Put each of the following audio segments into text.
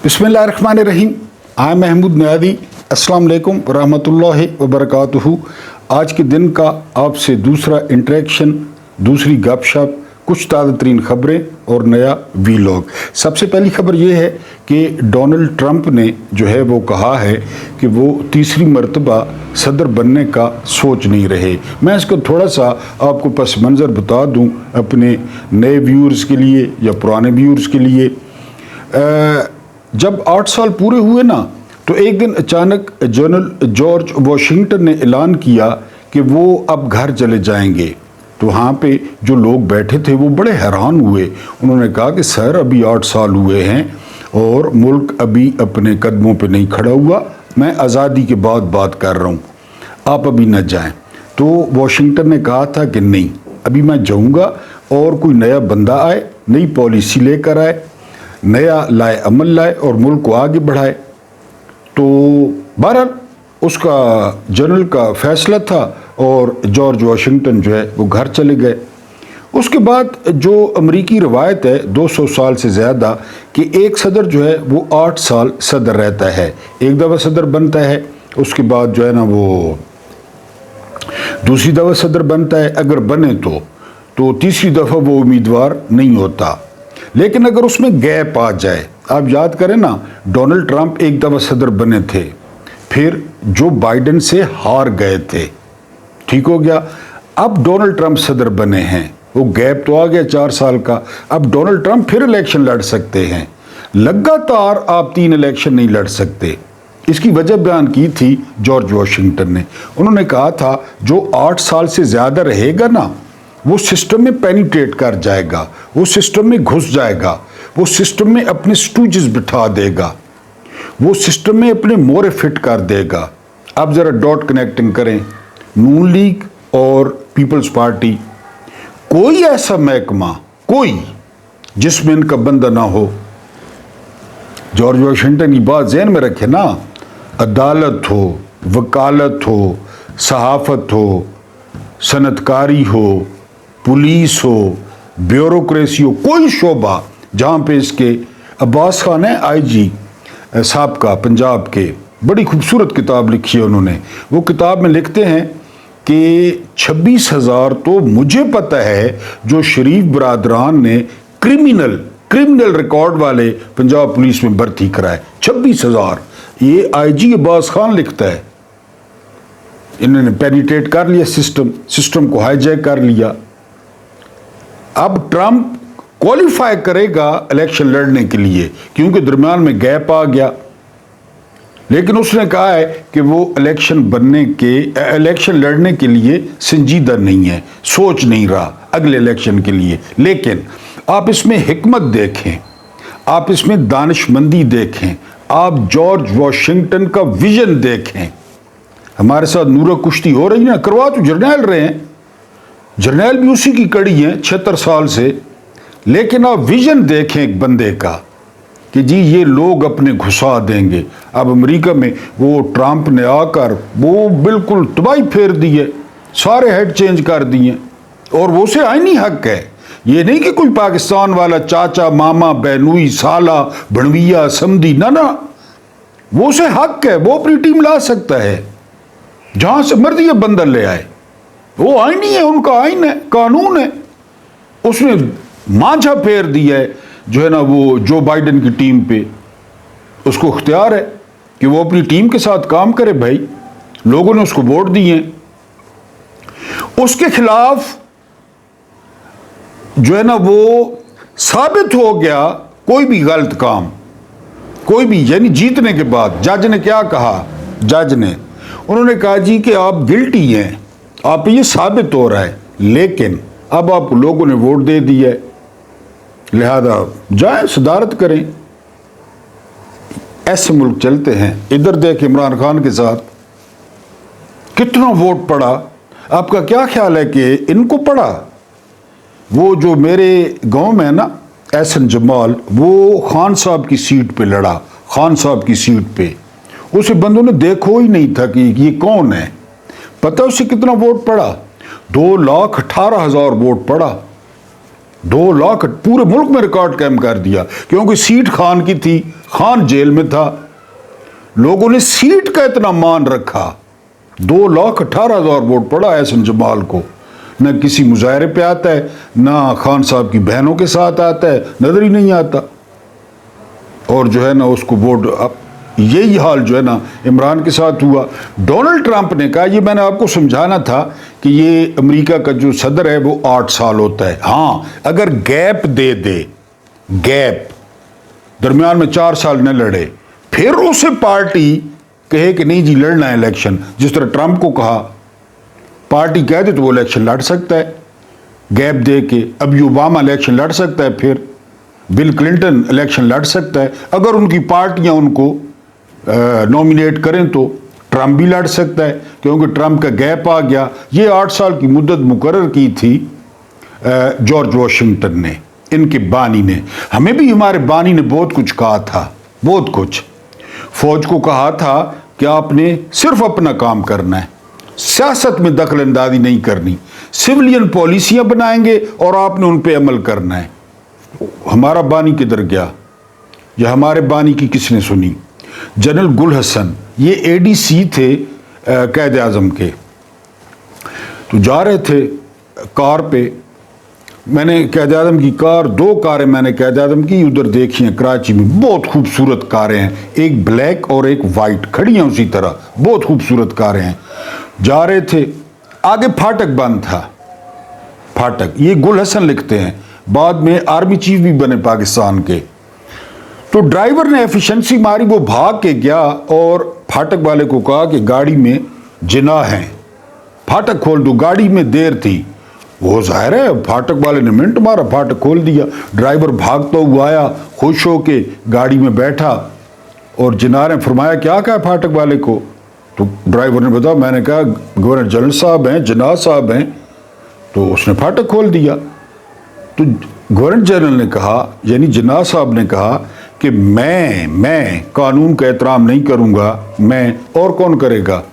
बिस्मिल्लाहिर्रहमानिर्रहीम। आई महमूद नियादी। अस्सलाम वालेकुम रहमतुल्लाहि व बरकातुहू। आज के दिन का आपसे दूसरा इंटरेक्शन, दूसरी गपशप, कुछ ताज़ा तरीन ख़बरें और नया वीलॉग। सबसे पहली खबर ये है कि डोनाल्ड ट्रंप ने जो है वो कहा है कि वो तीसरी मरतबा सदर बनने का सोच नहीं रहे। मैं इसको थोड़ा सा आपको पस मंज़र बता दूँ अपने नए व्यूअर्स के लिए या पुराने व्यूअर्स के लिए। जब 8 साल पूरे हुए ना, तो एक दिन अचानक जनरल जॉर्ज वाशिंगटन ने ऐलान किया कि वो अब घर चले जाएंगे। तो वहाँ पे जो लोग बैठे थे वो बड़े हैरान हुए। उन्होंने कहा कि सर अभी 8 साल हुए हैं और मुल्क अभी अपने कदमों पे नहीं खड़ा हुआ। मैं आज़ादी के बाद बात कर रहा हूँ, आप अभी न जाएं। तो वाशिंगटन ने कहा था कि नहीं, अभी मैं जाऊँगा और कोई नया बंदा आए, नई पॉलिसी लेकर आए, नया लाए अमल लाए और मुल्क को आगे बढ़ाए। तो बहरहाल उसका जनरल का फैसला था और जॉर्ज वाशिंगटन जो है वो घर चले गए। उसके बाद जो अमरीकी रवायत है 200 साल से ज़्यादा कि एक सदर जो है वो 8 साल सदर रहता है, एक दफ़ा सदर बनता है, उसके बाद जो है ना वो दूसरी दफ़ा सदर बनता है। अगर बने तो तीसरी दफ़ा वो उम्मीदवार नहीं होता। लेकिन अगर उसमें गैप आ जाए, आप याद करें ना, डोनाल्ड ट्रंप एक दफ़ा सदर बने थे, फिर जो बाइडेन से हार गए थे, ठीक हो गया। अब डोनाल्ड ट्रंप सदर बने हैं, वो गैप तो आ गया 4 साल का। अब डोनाल्ड ट्रंप फिर इलेक्शन लड़ सकते हैं। लगातार आप 3 इलेक्शन नहीं लड़ सकते। इसकी वजह बयान की थी जॉर्ज वाशिंगटन ने। उन्होंने कहा था जो 8 साल से ज़्यादा रहेगा ना, वो सिस्टम में पेनिट्रेट कर जाएगा, वो सिस्टम में घुस जाएगा, वो सिस्टम में अपने स्टूजेस बिठा देगा, वो सिस्टम में अपने मोरे फिट कर देगा। अब ज़रा डॉट कनेक्टिंग करें, नून लीग और पीपल्स पार्टी, कोई ऐसा महकमा कोई जिसमें इनका बंदा ना हो। जॉर्ज वाशिंगटन की बात ज़हन में रखे ना, अदालत हो, वकालत हो, सहाफ़त हो, सनतकारी हो, पुलिस हो, ब्यूरोक्रेसी हो, कोई शोबा जहाँ पे इसके अब्बास खान है आईजी साहब का पंजाब के, बड़ी खूबसूरत किताब लिखी है उन्होंने। वो किताब में लिखते हैं कि 26,000 तो मुझे पता है जो शरीफ बरादरान ने क्रिमिनल रिकॉर्ड वाले पंजाब पुलिस में भर्ती कराए। 26,000 ये आईजी अब्बास खान लिखता है। इन्होंने पेनिट्रेट कर लिया सिस्टम को हाईजैक कर लिया। अब ट्रंप क्वालिफाई करेगा इलेक्शन लड़ने के लिए क्योंकि दरमियान में गैप आ गया। लेकिन उसने कहा है कि वो इलेक्शन लड़ने के लिए संजीदा नहीं है, सोच नहीं रहा अगले इलेक्शन के लिए। लेकिन आप इसमें हिकमत देखें, आप इसमें दानिशमंदी देखें, आप जॉर्ज वाशिंगटन का विजन देखें। हमारे साथ नूरा कुश्ती हो रही ना, करवा तो जर्नैल रहे हैं, जर्नैल भी उसी की कड़ी है 76 साल से। लेकिन आप विजन देखें एक बंदे का कि जी ये लोग अपने घुसा देंगे। अब अमेरिका में वो ट्रंप ने आकर वो बिल्कुल तबाही फेर दी है, सारे हेड चेंज कर दिए और वो से आईनी हक है। ये नहीं कि कोई पाकिस्तान वाला चाचा मामा बहनोई साला भणविया समधी, ना, वो से हक है, वो अपनी टीम ला सकता है, जहां से मर्जी बंदा ले आए। वो आईन ही है, उनका आईन है, कानून है। उसने मांझा फेर दिया है जो है ना वो जो बाइडेन की टीम पे। उसको इख्तियार है कि वो अपनी टीम के साथ काम करे। भाई लोगों ने उसको वोट दिए, उसके खिलाफ जो है ना वो साबित हो गया कोई भी गलत काम, कोई भी, यानी जीतने के बाद जज ने क्या कहा, उन्होंने कहा जी कि आप गिल्टी हैं, आप ये साबित हो रहा है, लेकिन अब आप लोगों ने वोट दे दिया है, लिहाजा जाए सदारत करें। ऐसे मुल्क चलते हैं। इधर देख इमरान खान के साथ कितना वोट पड़ा। आपका क्या ख्याल है कि इनको पड़ा? वो जो मेरे गांव में है ना एहसन जमाल, वो खान साहब की सीट पे लड़ा, खान साहब की सीट पे। उसे बंदों ने देखो ही नहीं था कि ये कौन है। पता उसे कितना वोट पड़ा? 2,18,000 वोट पड़ा। 2 लाख पूरे मुल्क में रिकॉर्ड कायम कर दिया, क्योंकि सीट खान की थी, खान जेल में था, लोगों ने सीट का इतना मान रखा। 2,18,000 वोट पड़ा एहसन जमाल को, न किसी मुजाहरे पे आता है, ना खान साहब की बहनों के साथ आता है, नजर ही नहीं आता। और जो है ना उसको वोट, अब यही हाल जो है ना इमरान के साथ हुआ। डोनाल्ड ट्रंप ने कहा, ये मैंने आपको समझाना था कि ये अमेरिका का जो सदर है वो 8 साल होता है। हाँ, अगर गैप दे दे, गैप दरमियान में 4 साल न लड़े, फिर उसे पार्टी कहे कि नहीं जी लड़ना है इलेक्शन, जिस तरह ट्रंप को कहा, पार्टी कह दे तो वो इलेक्शन लड़ सकता है गैप दे के। अभी ओबामा इलेक्शन लड़ सकता है, फिर बिल क्लिंटन इलेक्शन लड़ सकता है, अगर उनकी पार्टियां उनको नॉमिनेट करें तो ट्रंप भी लड़ सकता है, क्योंकि ट्रंप का गैप आ गया। ये 8 साल की मुद्दत मुकर्रर की थी जॉर्ज वॉशिंगटन ने, इनके बानी ने। हमें भी हमारे बानी ने बहुत कुछ कहा था, बहुत कुछ। फौज को कहा था कि आपने सिर्फ अपना काम करना है, सियासत में दखल अंदाजी नहीं करनी, सिविलियन पॉलिसियां बनाएंगे और आपने उन पे अमल करना है। हमारा बानी किधर गया, या हमारे बानी की किसने सुनी? जनरल गुल हसन, ये एडीसी थे कैद आजम के, तो जा रहे थे कार पे, मैंने कैद आजम की कार, 2 कारें मैंने कैद आजम की उधर देखी हैं कराची में, बहुत खूबसूरत कारें हैं, एक ब्लैक और एक वाइट खड़ी हैं उसी तरह, बहुत खूबसूरत कारें हैं। जा रहे थे, आगे फाटक बंद था, फाटक, ये गुल हसन लिखते हैं, बाद में आर्मी चीफ भी बने पाकिस्तान के। तो ड्राइवर ने एफिशिएंसी मारी, वो भाग के गया और फाटक वाले को कहा कि गाड़ी में जिना है, फाटक खोल दो, गाड़ी में देर थी। वो जाहिर है फाटक वाले ने मिनट मारा, फाटक खोल दिया, ड्राइवर भागता हुआ आया, खुश हो के गाड़ी में बैठा, और जिना ने फरमाया क्या कहा फाटक वाले को? तो ड्राइवर ने बताया, मैंने कहा गवर्नर जनरल साहब हैं, जिना साहब हैं, तो उसने फाटक खोल दिया। तो गवर्नर जनरल ने कहा, यानी जिना साहब ने कहा कि मैं कानून का एहतराम नहीं करूंगा, मैं और कौन करेगा?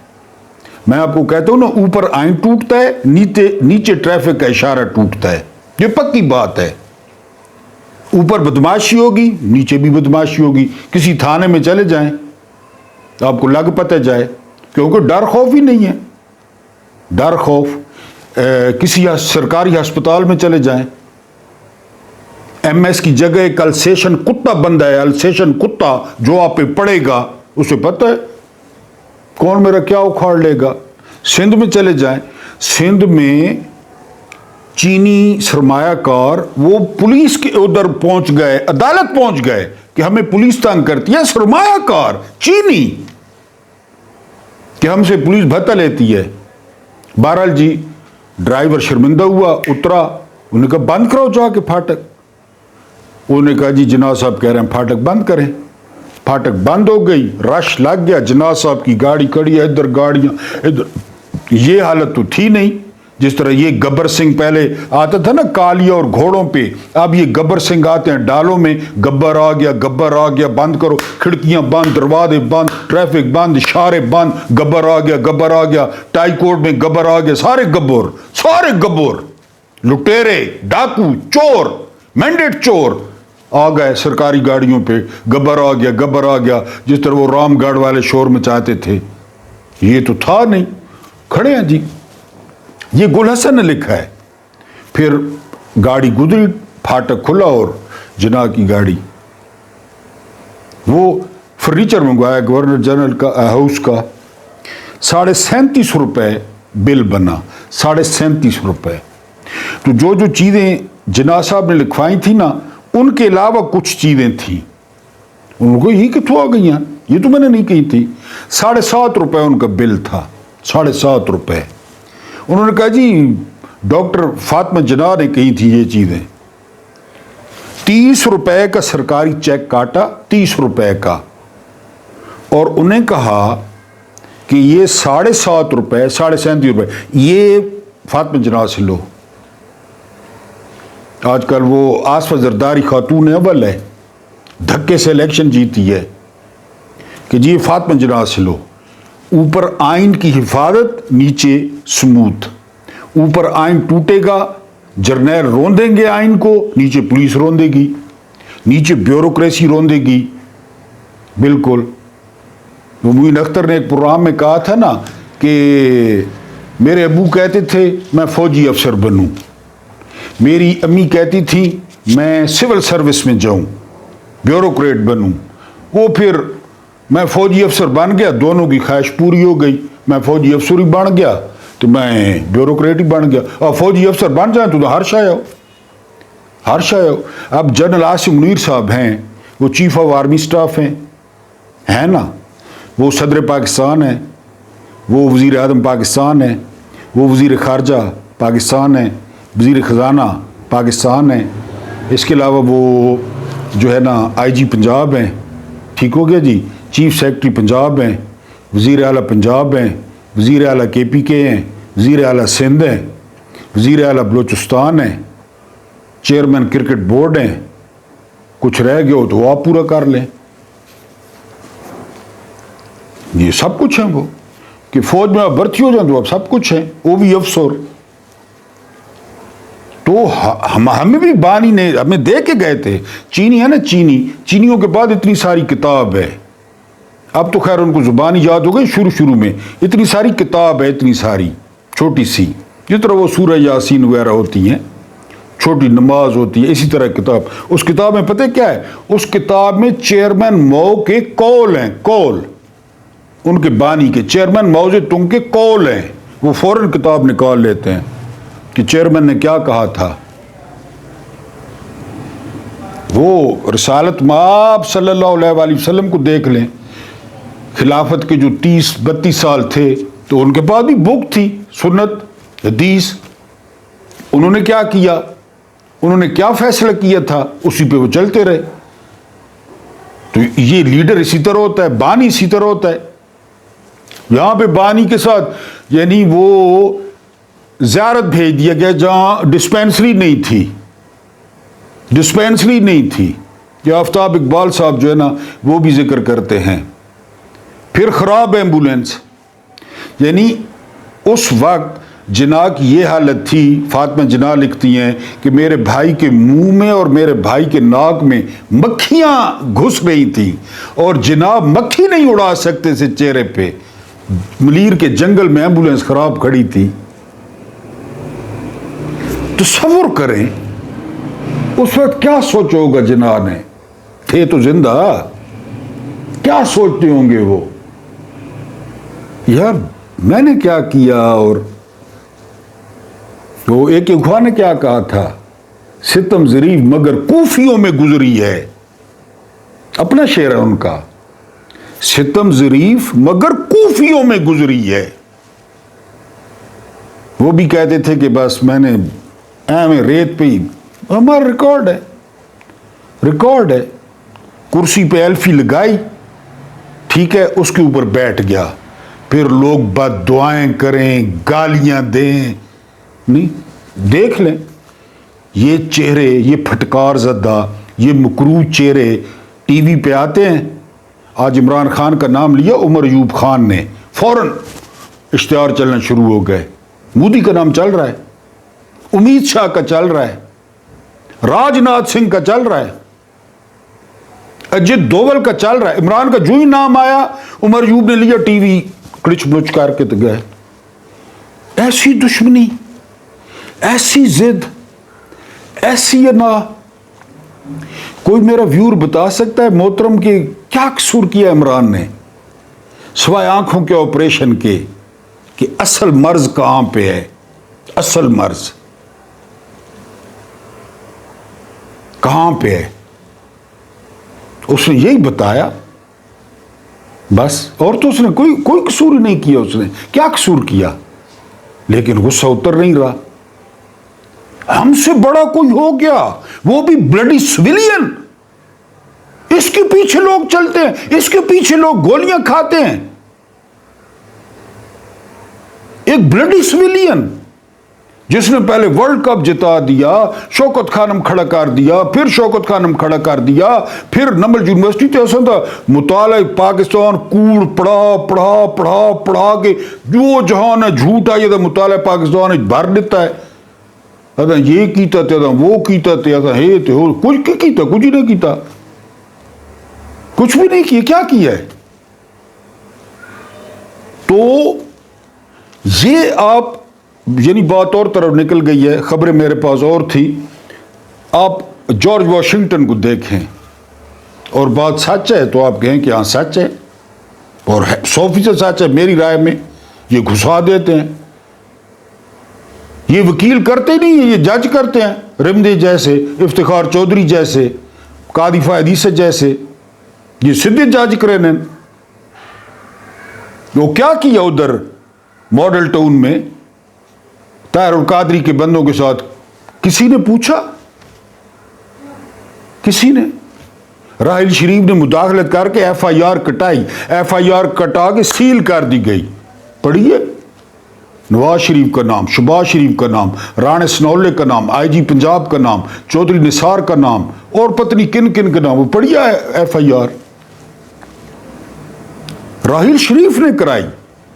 मैं आपको कहता हूं ना, ऊपर आइन टूटता है, नीचे ट्रैफिक का इशारा टूटता है, ये पक्की बात है। ऊपर बदमाशी होगी, नीचे भी बदमाशी होगी। किसी थाने में चले जाएं, आपको लग पता जाए, क्योंकि डर खौफ ही नहीं है, डर खौफ। किसी सरकारी अस्पताल में चले जाएं, एमएस की जगह एक अल्सेशन कुत्ता बंदा है, अल्सेशन कुत्ता जो आप पे पड़ेगा, उसे पता है कौन मेरा क्या उखाड़ लेगा। सिंध में चले जाएं, सिंध में चीनी सरमायाकार वो पुलिस के उधर पहुंच गए, अदालत पहुंच गए कि हमें पुलिस तंग करती है, सरमायाकार चीनी, कि हमसे पुलिस भत्ता लेती है। बहरहाल जी ड्राइवर शर्मिंदा हुआ, उतरा, उन्होंने कहा बंद करो जाके फाटक। उन्होंने कहा जी जनाब साहब कह रहे हैं फाटक बंद करें। फाटक बंद हो गई, रश लग गया, जनाब साहब की गाड़ी खड़ी है, इधर गाड़ियां इधर। ये हालत तो थी नहीं, जिस तरह ये गब्बर सिंह पहले आता था ना कालिया और घोड़ों पे, अब ये गब्बर सिंह आते हैं डालों में, गब्बर आ गया, गब्बर आ गया, बंद करो, खिड़कियां बंद, दरवाजे बंद, ट्रैफिक बंद, इशारे बंद, गब्बर आ गया, गब्बर आ गया, टाई कोट में गब्बर आ गया, सारे गब्बर, लुटेरे, डाकू, चोर, मैंडेट चोर आ गए सरकारी गाड़ियों पे, गब्बर आ गया, जिस तरह वो रामगढ़ वाले शोर मचाते थे। ये तो था नहीं, खड़े हैं जी, ये गुल हसन ने लिखा है। फिर गाड़ी गुजरी, फाटक खुला और जिना की गाड़ी, वो फर्नीचर मंगवाया गवर्नर जनरल का हाउस का, 37.5 रुपए बिल बना, 37.5 रुपए। तो जो चीजें जिना साहब ने लिखवाई थी ना, उनके अलावा कुछ चीजें थी, उनको ये कितों आ गई, ये तो मैंने नहीं कही थी। 7.5 रुपए उनका बिल था, 7.5 रुपए। उन्होंने कहा जी डॉक्टर फातिमा जिना ने कही थी ये चीजें। 30 रुपए का सरकारी चेक काटा, 30 रुपए का, और उन्हें कहा कि ये 7.5 रुपए, 37.5 रुपए ये फातिमा जिना से लो। आजकल वो आसफा जरदारी खातून अव्वल है, धक्के से इलेक्शन जीती है, कि जी फातिमा जिना से लो। ऊपर आइन की हिफाजत, नीचे स्मूथ, ऊपर आइन टूटेगा जर्नैल रोंदेंगे आइन को, नीचे पुलिस रोंदेगी, नीचे ब्यूरोक्रेसी रोंदेगी। बिल्कुल। वो मुइन अख्तर ने एक प्रोग्राम में कहा था ना कि मेरे अबू कहते थे मैं फौजी अफसर बनूं, मेरी अम्मी कहती थी मैं सिविल सर्विस में जाऊं, ब्यूरोक्रेट बनूं। वो फिर मैं फौजी अफसर बन गया, दोनों की ख्वाहिश पूरी हो गई। मैं फौजी अफसर ही बन गया तो मैं ब्यूरोक्रेट ही बन गया, और फौजी अफसर बन जाए तो हर्ष आया हो, हर्ष आया हो। अब जनरल आसिम मुनीर साहब हैं, वो चीफ ऑफ आर्मी स्टाफ हैं, है ना, वो सदर पाकिस्तान है, वो वज़ीर आज़म पाकिस्तान है, वो वज़ीर ख़ारजा पाकिस्तान है, वज़ीर ख़जाना पाकिस्तान है। इसके अलावा वो जो है ना IG पंजाब हैं, ठीक हो गया जी, चीफ सेक्रेटरी पंजाब हैं, वज़ीर आला पंजाब हैं, वज़ीर आला KPK हैं, वज़ीर आला सिंध हैं, वज़ीर आला बलूचिस्तान हैं, चेयरमैन क्रिकेट बोर्ड हैं। कुछ रह गया हो तो आप पूरा कर लें। ये सब कुछ है वो कि फौज में आप भर्ती हो जाए तो आप सब कुछ है, वो भी अफसर। तो हमें भी बानी ने हमें दे के गए थे, चीनी है ना, चीनियों के बाद इतनी सारी किताब है। अब तो खैर उनको जुबानी याद हो गई, शुरू में इतनी सारी किताब है, इतनी सारी छोटी सी, जिस तरह वो सूरह यासीन वगैरह होती हैं, छोटी नमाज होती है, इसी तरह किताब। उस किताब में पता क्या है, उस किताब में चेयरमैन मऊ के कौल हैं, कौल उनके बानी के, चेयरमैन माओ जे तुंग के कौल हैं। वो फौरन किताब निकाल लेते हैं कि चेयरमैन ने क्या कहा था। वो रिसालत माब सल्लल्लाहु अलैहि वसल्लम को देख लें, खिलाफत के जो 30-32 साल थे तो उनके पास भी बुक थी, सुन्नत हदीस। उन्होंने क्या किया, उन्होंने क्या फैसला किया था, उसी पे वो चलते रहे। तो ये लीडर इसी तरह होता है, बानी इसी तरह होता है। यहां पे बानी के साथ यानी वो ज़ियारत भेज दिया गया जहां डिस्पेंसरी नहीं थी, डिस्पेंसरी नहीं थी। ये आफ्ताब इकबाल साहब जो है ना वो भी जिक्र करते हैं। फिर ख़राब एम्बुलेंस, यानी उस वक्त जिना की ये हालत थी। फातिमा जिना लिखती हैं कि मेरे भाई के मुंह में और मेरे भाई के नाक में मक्खियां घुस रही थी, और जिना मक्खी नहीं उड़ा सकते थे चेहरे पे। मलीर के जंगल में एम्बुलेंस खराब खड़ी थी। तसव्वुर करें उस वक्त क्या सोचा होगा जिना ने, थे तो जिंदा, क्या सोचते होंगे वो, यार मैंने क्या किया। और तो एक इख्वा ने क्या कहा था, सितम ज़रीफ मगर कूफियों में गुजरी है, अपना शेर है उनका, सितम ज़रीफ मगर कूफियों में गुजरी है। वो भी कहते थे कि बस मैंने में रेत पे ही, हमारा रिकॉर्ड है, रिकॉर्ड है, कुर्सी पे एल्फी लगाई, ठीक है, उसके ऊपर बैठ गया। फिर लोग बद्दुआएं करें, गालियां दें, नहीं, देख लें ये चेहरे, ये फटकार ज़दा, ये मकरूह चेहरे टीवी पे आते हैं। आज इमरान खान का नाम लिया, उमर अयूब खान ने, फौरन इश्तिहार चलना शुरू हो गए। मोदी का नाम चल रहा है, उम्मीद शाह का चल रहा है, राजनाथ सिंह का चल रहा है, अजित डोवल का चल रहा है। इमरान का जो ही नाम आया उमर अयूब ने लिया, टीवी क्लिच ब्लुच करके तो गए। ऐसी दुश्मनी, ऐसी जिद, ऐसी अना। कोई मेरा व्यूअर बता सकता है मोहतरम के क्या कसूर किया इमरान ने सिवाय आंखों के ऑपरेशन के, कि असल मर्ज कहां पे है, असल मर्ज कहां पे है, उसने यही बताया बस। और तो उसने कोई कसूर ही नहीं किया। उसने क्या कसूर किया, लेकिन गुस्सा उतर नहीं रहा। हमसे बड़ा कोई हो गया, वो भी ब्लडी सिविलियन, इसके पीछे लोग चलते हैं, इसके पीछे लोग गोलियां खाते हैं। एक ब्लडी सिविलियन जिसने पहले वर्ल्ड कप जिता दिया, शौकत खानम खड़ा कर दिया, फिर शौकत खानम खड़ा कर दिया, फिर नमल यूनिवर्सिटी तो ऐसा था मुताला पाकिस्तान कूड़ पढ़ा पढ़ा पढ़ा पढ़ा के जो जहान है झूठ आई तो मुताला पाकिस्तान भर देता है। یہ کیتا تے وہ کیتا تے ہے تے کچھ کیتا کچھ ہی نہیں کیتا، کچھ بھی نہیں کیا، کیا کیا ہے؟ تو یہ آپ یعنی بات اور طرف نکل گئی ہے، خبریں میرے پاس اور تھی. آپ جارج واشنگٹن کو دیکھیں اور بات سچ ہے تو آپ کہیں کہ ہاں سچ ہے، اور 100% سچ ہے میری رائے میں. یہ گھسا دیتے ہیں، یہ وکیل کرتے نہیں ہیں، یہ جج کرتے ہیں. رمدے جیسے، افتخار چودھری جیسے، قاضی فہد عیسی جیسے، یہ سیدھے جج کرے نے. وہ کیا کیا ادھر ماڈل ٹاؤن میں طاہر القادری کے بندوں کے ساتھ؟ کسی نے پوچھا؟ کسی نے؟ راحیل شریف نے مداخلت کر کے ایف آئی آر کٹائی، ایف آئی آر کٹا کے سیل کر دی گئی. پڑھیے، نواز شریف کا نام، شہباز شریف کا نام، رانا سنولے کا نام، آئی جی پنجاب کا نام، چودھری نثار کا نام، اور پتہ نہیں کن کن کا نام. وہ پڑھیے F I R Raheel Sharif نے کرائی.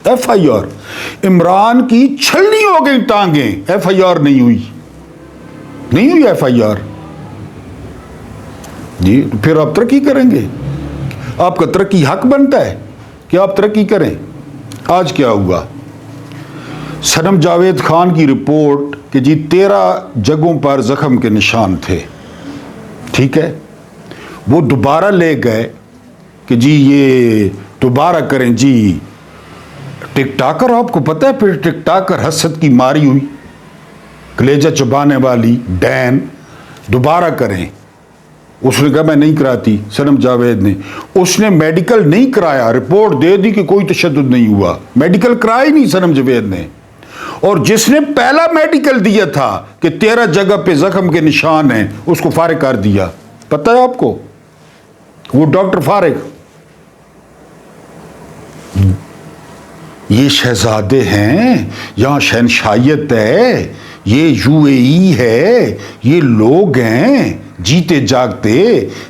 ایف آئی آر عمران کی چھلنی ہو گئی ٹانگیں، ایف آئی آر نہیں ہوئی، نہیں ہوئی ایف آئی آر. جی پھر آپ ترقی کریں گے؟ آپ کا ترقی حق بنتا ہے کہ آپ ترقی کریں. آج کیا ہوا؟ صنم جاوید خان کی رپورٹ کہ جی 13 جگہوں پر زخم کے نشان تھے، ٹھیک ہے. وہ دوبارہ لے گئے کہ جی یہ دوبارہ کریں. جی ٹک ٹاکر، آپ کو پتہ ہے پھر ٹک ٹاکر حسد کی ماری ہوئی، کلیجہ چبانے والی ڈین، دوبارہ کریں. اس نے کہا میں نہیں کراتی، صنم جاوید نے. اس نے میڈیکل نہیں کرایا، رپورٹ دے دی کہ کوئی تشدد نہیں ہوا، میڈیکل کرایا نہیں صنم جاوید نے. اور جس نے پہلا میڈیکل دیا تھا کہ 13 جگہ پہ زخم کے نشان ہیں، اس کو فارغ کر دیا. پتہ ہے آپ کو؟ وہ ڈاکٹر فارغ. یہ شہزادے ہیں، یہاں شہنشائیت ہے، یہ یو اے ای ہے، یہ لوگ ہیں جیتے جاگتے،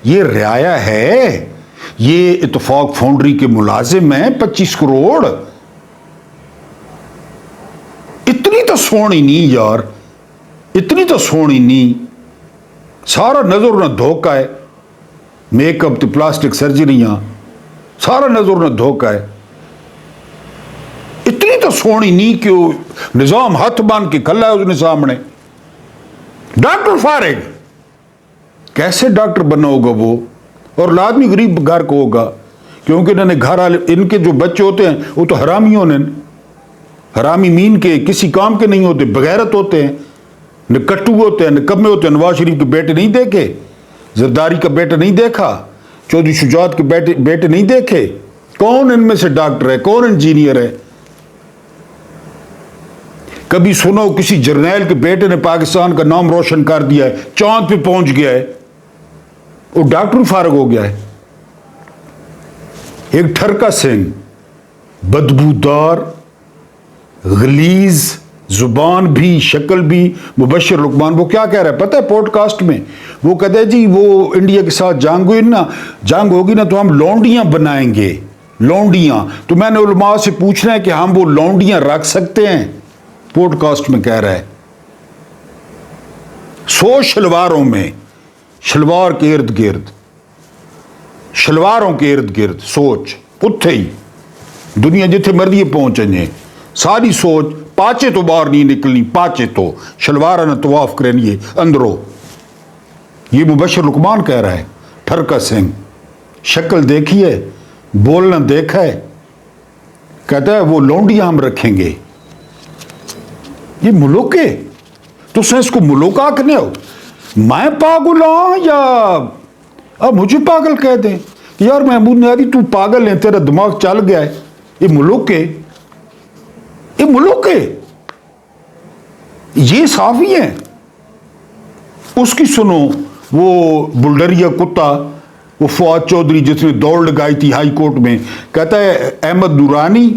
یہ رعایا ہے، یہ اتفاق فاؤنڈری کے ملازم ہیں 25 کروڑ. اتنی تو سونی نہیں یار، اتنی تو سونی نہیں. سارا نظر نہ دھوکا ہے، میک اپ تے پلاسٹک سرجریاں، سارا نظر نہ دھوکا ہے. اتنی تو سونی نہیں کہ وہ نظام ہاتھ باندھ کے کھلا ہے اس نے سامنے. ڈاکٹر فارغ کیسے ڈاکٹر بنا ہوگا وہ؟ اور لازمی غریب گھر کو ہوگا، کیونکہ انہوں نے گھر والے، ان کے جو بچے ہوتے ہیں وہ تو حرامیوں نے، حرامی مین کے کسی کام کے نہیں ہوتے، بغیرت ہوتے ہیں، نہ کٹو ہوتے ہیں، نہ کمے ہوتے ہیں. نواز شریف کے بیٹے نہیں دیکھے، زرداری کا بیٹا نہیں دیکھا، چودھری شجاعت کے بیٹے نہیں دیکھے؟ کون ان میں سے ڈاکٹر ہے، کون انجینئر ہے؟ کبھی سنو کسی جرنیل کے بیٹے نے پاکستان کا نام روشن کر دیا ہے، چاند پہ پہنچ گیا ہے، وہ ڈاکٹر فارغ ہو گیا ہے؟ ایک ٹھرکا سنگھ، بدبودار، غلیظ زبان بھی شکل بھی، مبشر لقمان، وہ کیا کہہ رہا ہے پتہ ہے پوڈ کاسٹ میں؟ وہ کہتے ہیں جی وہ انڈیا کے ساتھ جنگ ہوگی نا تو ہم لونڈیاں بنائیں گے، لونڈیاں. تو میں نے علماء سے پوچھنا ہے کہ ہم وہ لونڈیاں رکھ سکتے ہیں؟ پوڈ کاسٹ میں کہہ رہا ہے. سو شلواروں میں، شلوار کے ارد گرد، شلواروں کے ارد گرد سوچ اتھے ہی دنیا جتھے مرضی پہنچیں، ساری سوچ پاچے تو باہر نہیں نکلنی، پاچے تو شلوار نہ طواف کرنی اندروں. یہ مبشر لقمان کہہ رہا ہے. ٹھرکا سنگھ شکل دیکھی ہے، بولنا دیکھا ہے، کہتا ہے وہ لونڈیاں ہم رکھیں گے. یہ ملوک ہے تو اس کو ملوک آکھنے ہو؟ میں پاگل ہوں یا اب مجھے پاگل کہہ دیں؟ یار محمود نیازی تو پاگل ہے، تیرا دماغ چل گیا ہے. یہ ملوک ہے، یہ ملوک ہے، یہ صافی ہیں. اس کی سنو وہ بلڈریا کتا، وہ فواد چودھری جس نے دوڑ لگائی تھی ہائی کورٹ میں، کہتا ہے احمد نورانی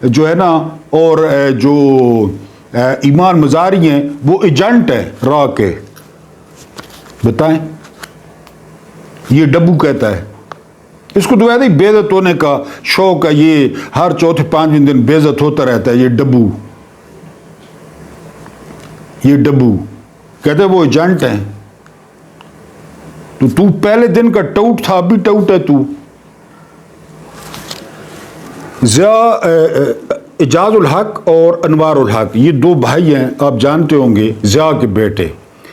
جو ہے نا اور جو ایمان مزاری ہیں وہ ایجنٹ ہے را کے. بتائیں، یہ ڈبو کہتا ہے. اس کو تو ویسے ہی بے عزت ہونے کا شوق ہے، یہ ہر چوتھے 5ویں دن بے عزت ہوتا رہتا ہے. یہ ڈبو، یہ ڈبو کہتے وہ ایجنٹ ہیں. تو پہلے دن کا ٹوٹ تھا، اب بھی ٹوٹ ہے تو. اعجاز الحق اور انوار الحق یہ دو بھائی ہیں، آپ جانتے ہوں گے، ضیاء کے بیٹے.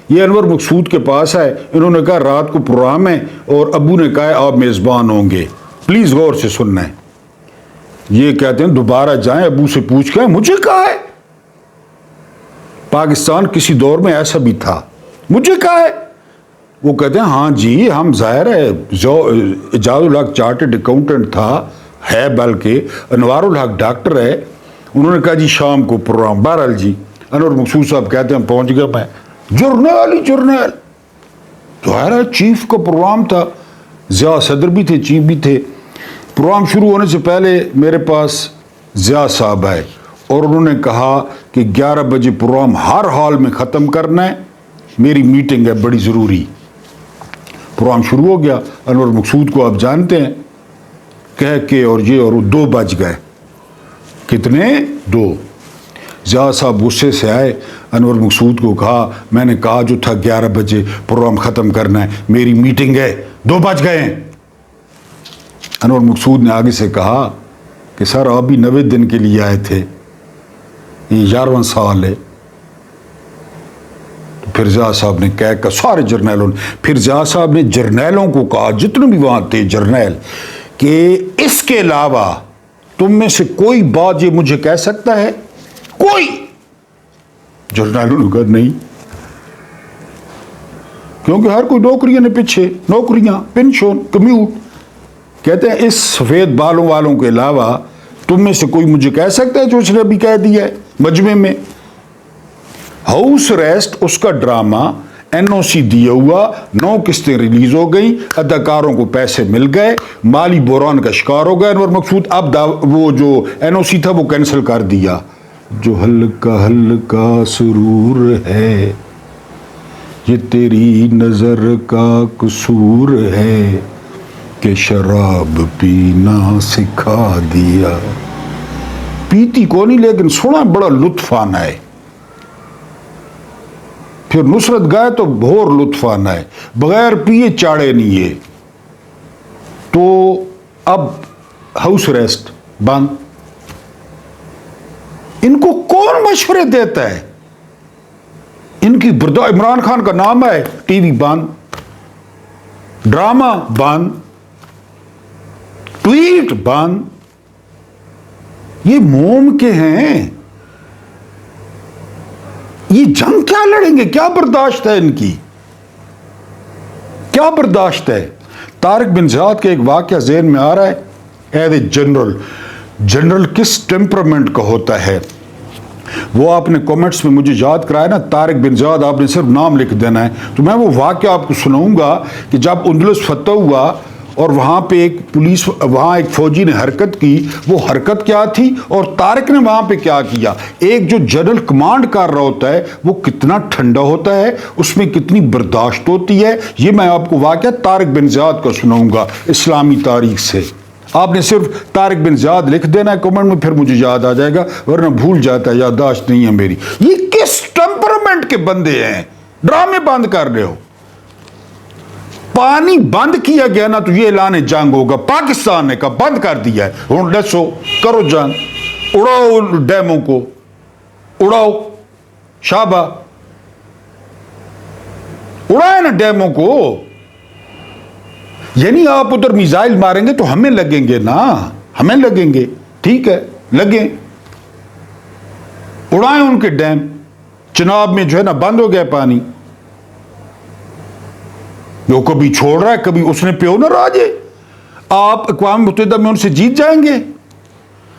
یہ انور مقصود کے پاس آئے، انہوں نے کہا رات کو پروگرام ہے اور ابو نے کہا آپ میزبان ہوں گے، پلیز غور سے سننا ہے. یہ کہتے ہیں دوبارہ جائیں ابو سے پوچھ کے، مجھے کہا ہے. پاکستان کسی دور میں ایسا بھی تھا، مجھے کہا ہے. وہ کہتے ہیں ہاں جی ہم ظاہر ہے، اعجاز الحق چارٹرڈ اکاؤنٹنٹ تھا، ہے بلکہ انوار الحق ڈاکٹر ہے. انہوں نے کہا جی شام کو پروگرام. بہرحال جی انور مقصود صاحب کہتے ہیں پہنچ گیا میں. جرنیل ظاہر ہے چیف کا پروگرام تھا، ضیاء صدر بھی تھے، چیف بھی تھے. پروگرام شروع ہونے سے پہلے میرے پاس ضیاء صاحب آئے اور انہوں نے کہا کہ 11 بجے پروگرام ہر ہال میں ختم کرنا ہے، میری میٹنگ ہے بڑی ضروری. پروگرام شروع ہو گیا. انور مقصود کو آپ جانتے ہیں، کہہ کے اور یہ اور 2 بج گئے. کتنے؟ 2. ضیاء صاحب غصے سے آئے، انور مقصود کو کہا میں نے کہا جو تھا 11 بجے پروگرام ختم کرنا ہے، میری میٹنگ ہے، 2 بج گئے ہیں. انور مقصود نے آگے سے کہا کہ سر آپ بھی 90 دن کے لیے آئے تھے، یہ 11واں سال ہے. پھر ضیاء صاحب نے کہہ کر سارے جرنیلوں نے، پھر ضیاء صاحب نے جرنیلوں کو کہا جتنے بھی وہاں تھے جرنیل، کہ اس کے علاوہ تم میں سے کوئی بات یہ مجھے کہہ سکتا ہے؟ کوئی؟ جرنیلوں نے کہا نہیں، کیونکہ ہر کوئی نوکریاں نے پیچھے، نوکریاں، پینشن، کمیوٹ. کہتے ہیں اس سفید بالوں والوں کے علاوہ تم میں سے کوئی مجھے کہہ سکتا ہے جو اس نے ابھی کہہ دیا ہے مجمع میں؟ ہاؤس ریسٹ اس کا ڈرامہ NOC دیا ہوا، 9 قسطیں ریلیز ہو گئیں، اداکاروں کو پیسے مل گئے، مالی بحران کا شکار ہو گیا انور مقصود. اب وہ جو NOC تھا وہ کینسل کر دیا. جو ہلکا ہلکا سرور ہے یہ تیری نظر کا قصور ہے کہ شراب پینا سکھا دیا. پیتی کو نہیں لیکن سنا بڑا لطف آنا ہے. پھر نصرت گائے تو بہت لطف آنا ہے، بغیر پیے چاڑے نہیں ہے. تو اب ہاؤس ریسٹ بند. ان کو کون مشورے دیتا ہے؟ ان کی عمران خان کا نام ہے، ٹی وی بند، ڈرامہ بند، ٹویٹ بند. یہ موم کے ہیں، یہ جنگ کیا لڑیں گے؟ کیا برداشت ہے ان کی؟ کیا برداشت ہے؟ طارق بن زیاد کا ایک واقعہ ذہن میں آ رہا ہے. ایز اے جنرل کس ٹیمپرامنٹ کا ہوتا ہے وہ آپ نے کومنٹس میں مجھے یاد کرایا نا. طارق بن زیاد آپ نے صرف نام لکھ دینا ہے. تو میں وہ واقعہ آپ کو سناؤں گا کہ جب اندلس فتح ہوا اور وہاں پہ ایک فوجی نے حرکت کی، وہ حرکت کیا تھی اور طارق نے وہاں پہ کیا کیا. ایک جو جنرل کمانڈ کر رہا ہوتا ہے وہ کتنا ٹھنڈا ہوتا ہے، اس میں کتنی برداشت ہوتی ہے. یہ میں آپ کو واقعہ طارق بن زیاد کا سناؤں گا اسلامی تاریخ سے. آپ نے صرف طارق بن زیاد لکھ دینا ہے کمنٹ میں، پھر مجھے یاد آ جائے گا، ورنہ بھول جاتا ہے، یادداشت نہیں ہے میری. یہ کس ٹیمپرامنٹ کے بندے ہیں؟ ڈرامے بند کر رہے ہو. پانی بند کیا گیا نا تو یہ اعلان جنگ ہوگا. پاکستان نے کہا بند کر دیا ہے، ہوں ڈسو کرو جنگ، اڑاؤ ڈیموں کو، اڑاؤ شابہ، اڑائے نا ڈیموں کو. یعنی آپ ادھر میزائل ماریں گے تو ہمیں لگیں گے نا، ہمیں لگیں گے، ٹھیک ہے لگیں، اڑائیں ان کے ڈیم. چناب میں جو ہے نا بند ہو گیا پانی، جو کبھی چھوڑ رہا ہے کبھی اس نے پیو نہ راجے. آپ اقوام متحدہ میں ان سے جیت جائیں گے؟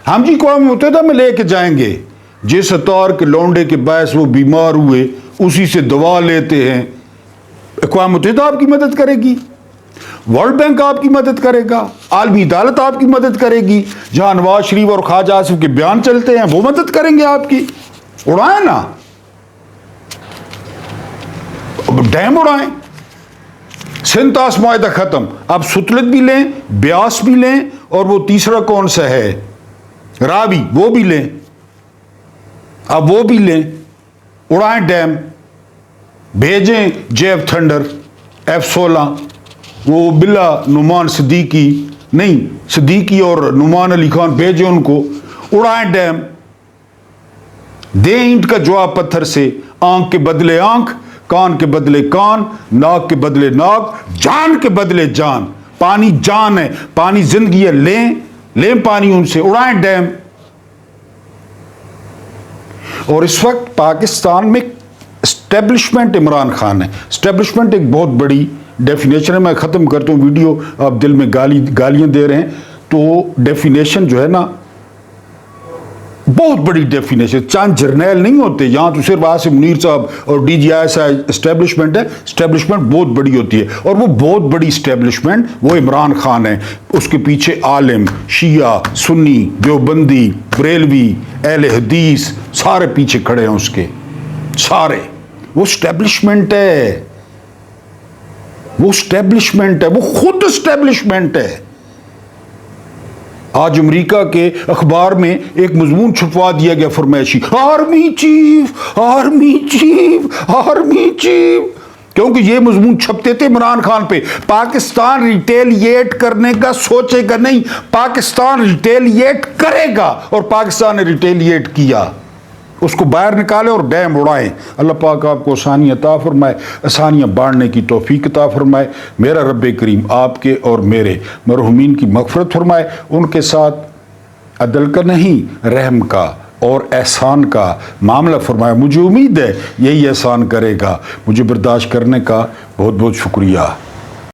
ہم جی اقوام متحدہ میں لے کے جائیں گے. جس طور کے لونڈے کے باعث وہ بیمار ہوئے اسی سے دوا لیتے ہیں. اقوام متحدہ آپ کی مدد کرے گی، ورلڈ بینک آپ کی مدد کرے گا، عالمی عدالت آپ کی مدد کرے گی. جہاں نواز شریف اور خواجہ آصف کے بیان چلتے ہیں وہ مدد کریں گے آپ کی. اڑائیں نا، ڈیم اڑائیں. سنتاس معاہدہ ختم. اب ستلج بھی لیں، بیاس بھی لیں، اور وہ تیسرا کون سا ہے راوی، وہ بھی لیں. اب وہ بھی لیں، اڑائیں ڈیم. भेजें जेफ थंडर F-16, वो बिल्ला नुमान सिद्दीकी नहीं, सिद्दीकी और नुमान अली खान भेजें उनको, उड़ाएं डैम, दें ईंट का जवाब पत्थर से, आंख के बदले आंख, कान के बदले कान, नाक के बदले नाक, जान के बदले जान। पानी जान है, पानी जिंदगी है, लें पानी उनसे, उड़ाएं डैम। और इस वक्त पाकिस्तान में एस्टेब्लिशमेंट इमरान खान है। एस्टेब्लिशमेंट एक बहुत बड़ी डेफिनेशन है। मैं ख़त्म करता हूँ वीडियो, आप दिल में गालियाँ दे रहे हैं, तो डेफिनेशन जो है ना बहुत बड़ी डेफिनेशन, चांद जर्नैल नहीं होते यहाँ, तो सिर्फ आसिम मुनीर साहब और DGI एस्टेब्लिशमेंट है। एस्टेब्लिशमेंट बहुत बड़ी होती है, और वो बहुत बड़ी एस्टेब्लिशमेंट वो इमरान खान है। उसके पीछे आलिम, शिया, सुन्नी, देवबंदी, बरेलवी, अहले हदीस सारे पीछे खड़े हैं उसके, सारे। वो एस्टेब्लिशमेंट है, वो एस्टेब्लिशमेंट है, वो खुद एस्टेब्लिशमेंट है। आज अमेरिका के अखबार में एक मजमून छपवा दिया गया फरमाइशी, army chief, army chief, army chief, क्योंकि ये मजमून छपते थे इमरान खान पे। पाकिस्तान रिटेलिएट करने का सोचेगा नहीं, पाकिस्तान रिटेलिएट करेगा, और पाकिस्तान ने रिटेलिएट किया। उसको बाहर निकाले और डैम उड़ाएं। अल्लाह पाक आपको आसानियाँ अता फरमाए, आसानियाँ बांटने की तौफीक अता फरमाए। मेरा रब करीम आपके और मेरे मरहुमीन की मग़फ़िरत फरमाए, उनके साथ अदल का नहीं रहम का और एहसान का मामला फरमाए। मुझे उम्मीद है यही एहसान करेगा। मुझे बर्दाश्त करने का बहुत बहुत शुक्रिया।